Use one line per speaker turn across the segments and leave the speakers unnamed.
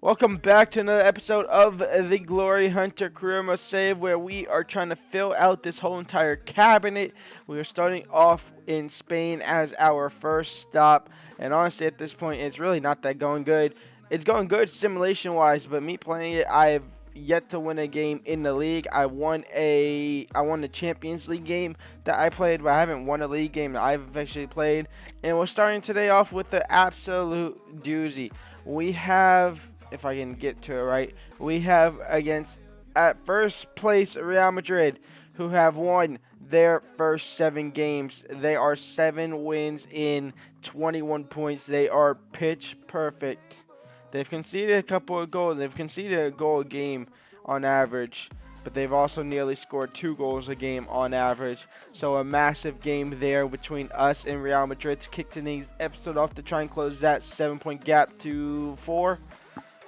Welcome back to another episode of the Glory Hunter Career Must Save, where we are trying to fill out this whole entire cabinet. We are starting off in Spain as our first stop, and honestly at this point it's really not that going good. It's going good simulation wise, but me playing it, I've yet to win a game in the league. I won the Champions League game that I played, but I haven't won a league game that I've actually played. And we're starting today off with the absolute doozy. We have, if I can get to it right, we have against at first place Real Madrid, who have won their first 7 games. They are 7 wins in 21 points. They are pitch perfect. They've conceded a couple of goals. They've conceded a goal a game on average, but they've also nearly scored 2 goals a game on average. So a massive game there between us and Real Madrid to kick today's episode off to try and close that 7-point gap to 4,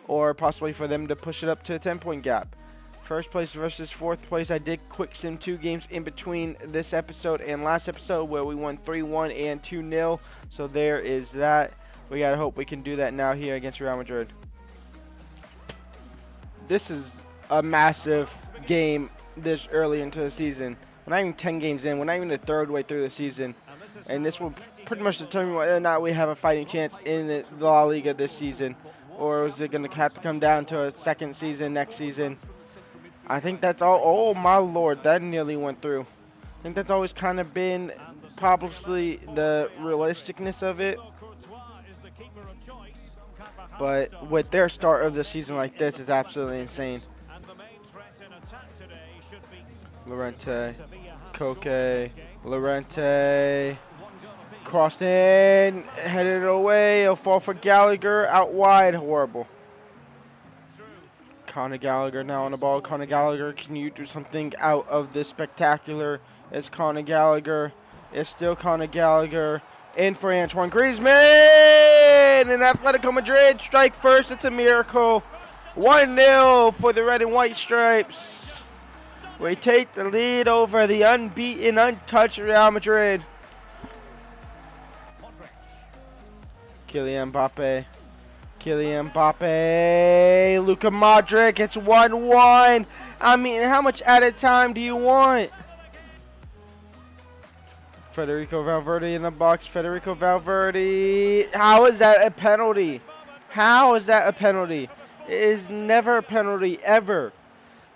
or possibly for them to push it up to a 10-point gap. First place versus 4th place. I did quick sim 2 games in between this episode and last episode where we won 3-1 and 2-0. So there is that. We gotta hope we can do that now here against Real Madrid. This is a massive game this early into the season. We're not even 10 games in. We're not even the third way through the season. And this will pretty much determine whether or not we have a fighting chance in the La Liga this season. Or is it going to have to come down to a second season next season? I think that's all. Oh, my Lord. That nearly went through. I think that's always kind of been probably the realisticness of it. But with their start of the season like this, it's absolutely insane. Llorente, Koke, Llorente, crossed in, headed away. It'll fall for Gallagher, out wide, horrible. Conor Gallagher now on the ball. Conor Gallagher, can you do something out of this spectacular? It's Conor Gallagher. It's still Conor Gallagher. In for Antoine Griezmann, and Atletico Madrid strike first. It's a miracle. 1-0 for the red and white stripes. We take the lead over the unbeaten, untouched Real Madrid. Kylian Mbappe. Kylian Mbappe. Luka Modric. It's 1-1. I mean, how much added time do you want? Federico Valverde in the box. Federico Valverde. How is that a penalty? How is that a penalty? It is never a penalty, ever.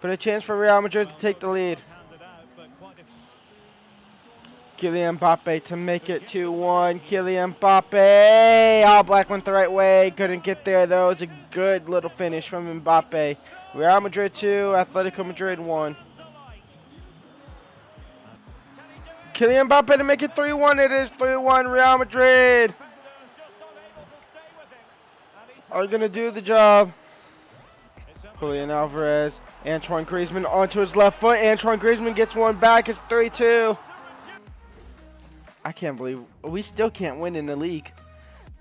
But a chance for Real Madrid to take the lead. Kylian Mbappe to make it 2-1. Kylian Mbappe. All black went the right way. Couldn't get there, though. It's a good little finish from Mbappe. Real Madrid 2, Atletico Madrid 1. Kylian Mbappe to make it 3-1. It is 3-1 Real Madrid. Are going to do the job. Julian Alvarez. Antoine Griezmann onto his left foot. Antoine Griezmann gets one back. It's 3-2. I can't believe we still can't win in the league.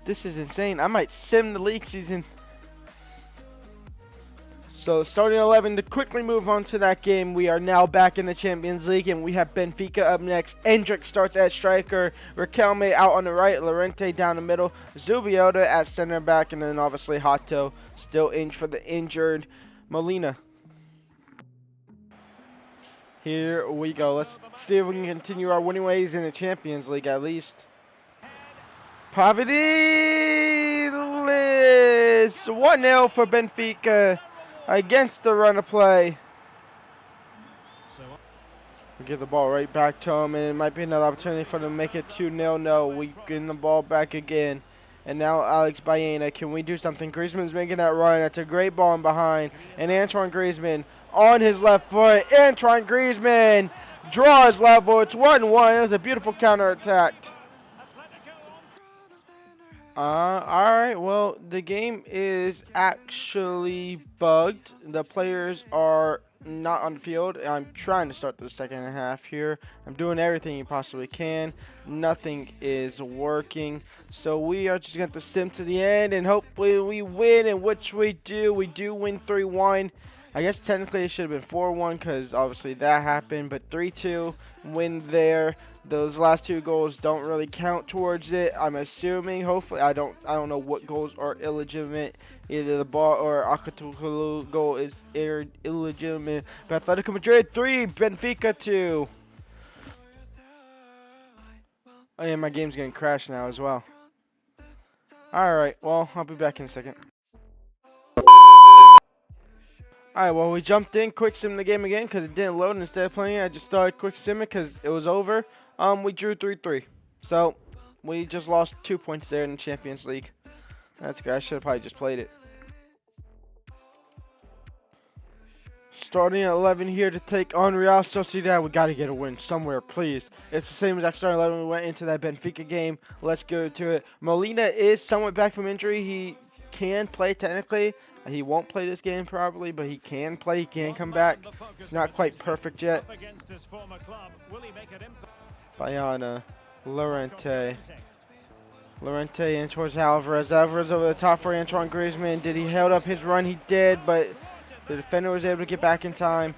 This is insane. I might sim the league season. So starting 11 to quickly move on to that game. We are now back in the Champions League, and we have Benfica up next. Endrick starts at striker. Riquelme out on the right. Llorente down the middle. Zubiota at center back, and then obviously Hato still in for the injured Molina. Here we go. Let's see if we can continue our winning ways in the Champions League at least. Pavidis 1-0 for Benfica against the run of play. We give the ball right back to him, and it might be another opportunity for them to make it 2-0. No, we get the ball back again. And now Alex Baena, can we do something? Griezmann's making that run. That's a great ball in behind. And Antoine Griezmann on his left foot. Antoine Griezmann draws level. It's 1-1. It was a beautiful counterattack. All right, well, the game is actually bugged. The players are not on the field. I'm trying to start the second half here. I'm doing everything you possibly can. Nothing is working. So we are just going to sim to the end, and hopefully we win, and which we do. We do win 3-1. I guess technically it should have been 4-1 because obviously that happened, but 3-2 win there. Those last 2 goals don't really count towards it, I'm assuming. Hopefully, I don't know what goals are illegitimate. Either the ball or Atletico goal is illegitimate. But Atletico Madrid 3, Benfica 2. Oh yeah, my game's gonna crash now as well. Alright, well, I'll be back in a second. Alright, well, we jumped in, quick sim the game again because it didn't load. Instead of playing it, I just started quick simming because it was over. We drew 3-3. So, we just lost 2 points there in the Champions League. That's good. I should have probably just played it. Starting at 11 here to take on Real Sociedad. We got to get a win somewhere, please. It's the same as that starting 11 we went into that Benfica game. Let's go to it. Molina is somewhat back from injury. He can play technically. He won't play this game probably, but he can play. He can come back. It's not quite perfect yet. Bayana, Llorente in towards Alvarez. Alvarez over the top for Antoine Griezmann. Did he held up his run? He did, but the defender was able to get back in time.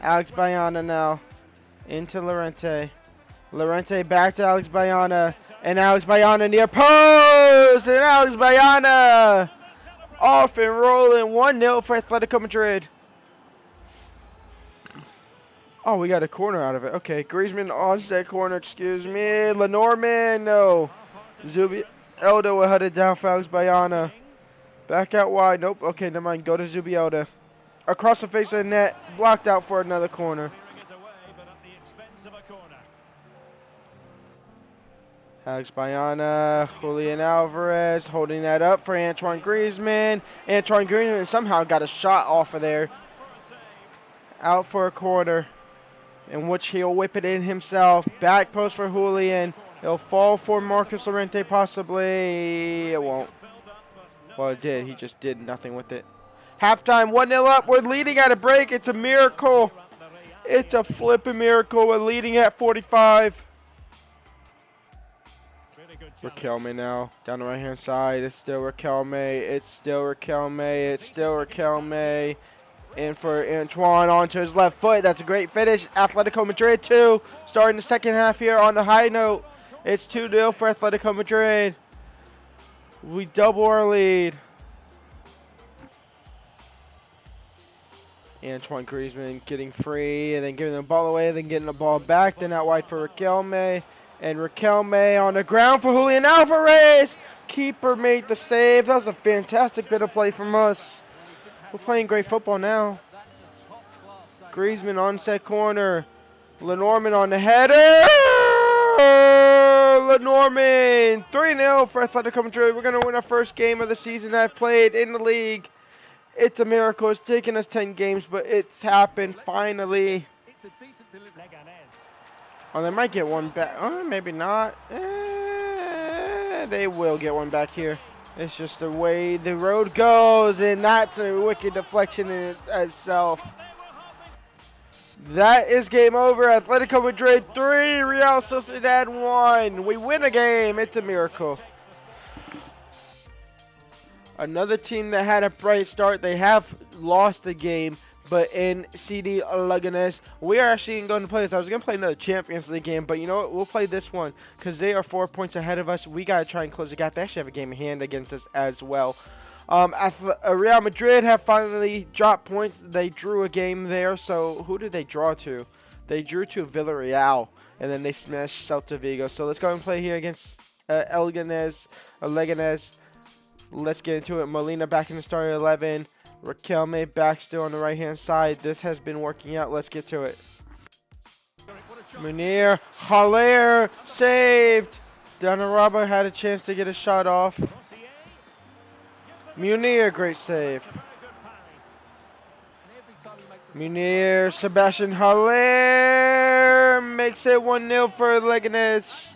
Alex Bayana now into Llorente. Llorente back to Alex Bayana. And Alex Bayana near post. And Alex Bayana off and rolling. 1-0 for Atletico Madrid. Oh, we got a corner out of it. Okay, Griezmann onside corner. Excuse me. Lenormand, no. Zubi Elda will head it down for Alex Bayana. Back out wide. Nope. Okay, never mind. Go to Zubielda. Across the face of the net. Blocked out for another corner. Alex Bayana. Julian Alvarez holding that up for Antoine Griezmann. Antoine Griezmann somehow got a shot off of there. Out for a corner, in which he'll whip it in himself. Back post for Julian. It'll fall for Marcus Llorente possibly. It won't. Well, it did. He just did nothing with it. Halftime, 1-0 up. We're leading at a break. It's a miracle. It's a flipping miracle. We're leading at 45. Riquelme now. Down the right-hand side. It's still Riquelme. It's still Riquelme. It's still Riquelme. In for Antoine onto his left foot. That's a great finish. Atletico Madrid 2. Starting the second half here on the high note. It's 2-0 for Atletico Madrid. We double our lead. Antoine Griezmann getting free and then giving the ball away, then getting the ball back. Then out wide for Riquelme. And Riquelme on the ground for Julian Alvarez. Keeper made the save. That was a fantastic bit of play from us. We're playing great football now. Griezmann on set corner. Lenormand on the header. Lenormand. 3-0 for Atletico Madrid. We're going to win our first game of the season I've played in the league. It's a miracle. It's taken us 10 games, but it's happened finally. Oh, they might get one back. Oh, maybe not. They will get one back here. It's just the way the road goes, and that's a wicked deflection in itself. That is game over. Atletico Madrid 3, Real Sociedad 1. We win a game. It's a miracle. Another team that had a bright start. They have lost a game, but in CD Leganes, we are actually going to play this. I was going to play another Champions League game, but you know what? We'll play this one because they are 4 points ahead of us. We got to try and close the gap. They actually have a game in hand against us as well. Real Madrid have finally dropped points. They drew a game there. So who did they draw to? They drew to Villarreal, and then they smashed Celta Vigo. So let's go and play here against Leganes. Let's get into it. Molina back in the starting 11. Riquelme back still on the right-hand side. This has been working out. Let's get to it. Munir, Haller, saved. Donnarumma had a chance to get a shot off. Munir, great save. Munir, Sebastian Haller makes it 1-0 for Leganes.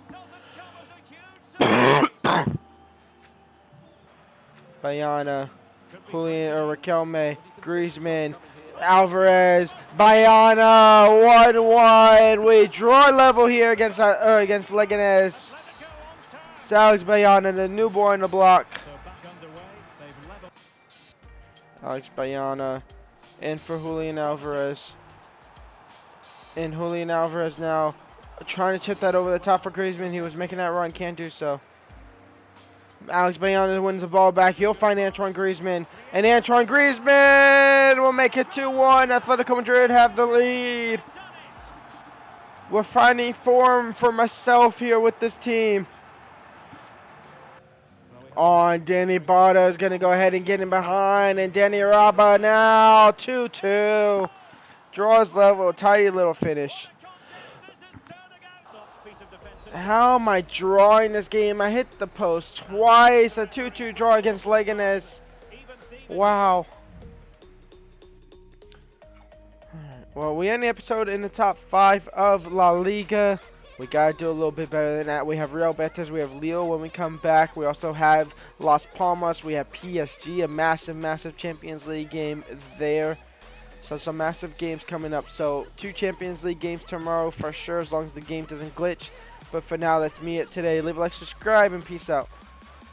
Bayana, Julian or Riquelme, Griezmann, Alvarez, Bayana, 1-1. We draw level here against Leganes. It's Alex Bayana, the new boy on the block. Alex Bayana in for Julian Alvarez. And Julian Alvarez now Trying to chip that over the top for Griezmann. He was making that run. Can't do so. Alex Bayona wins the ball back. He'll find Antoine Griezmann. And Antoine Griezmann will make it 2-1. Atletico Madrid have the lead. We're finding form for myself here with this team. On Danny Barta is going to go ahead and get in behind. And Danny Araba now 2-2. Draws level. Tidy little finish. How am I drawing this game? I hit the post twice. A 2-2 draw against Leganes. Wow. Well, we end the episode in the top 5 of La Liga. We got to do a little bit better than that. We have Real Betis. We have Lille when we come back. We also have Las Palmas. We have PSG, a massive, massive Champions League game there. So some massive games coming up. So 2 Champions League games tomorrow for sure, as long as the game doesn't glitch. But for now, that's me today. Leave a like, subscribe, and peace out.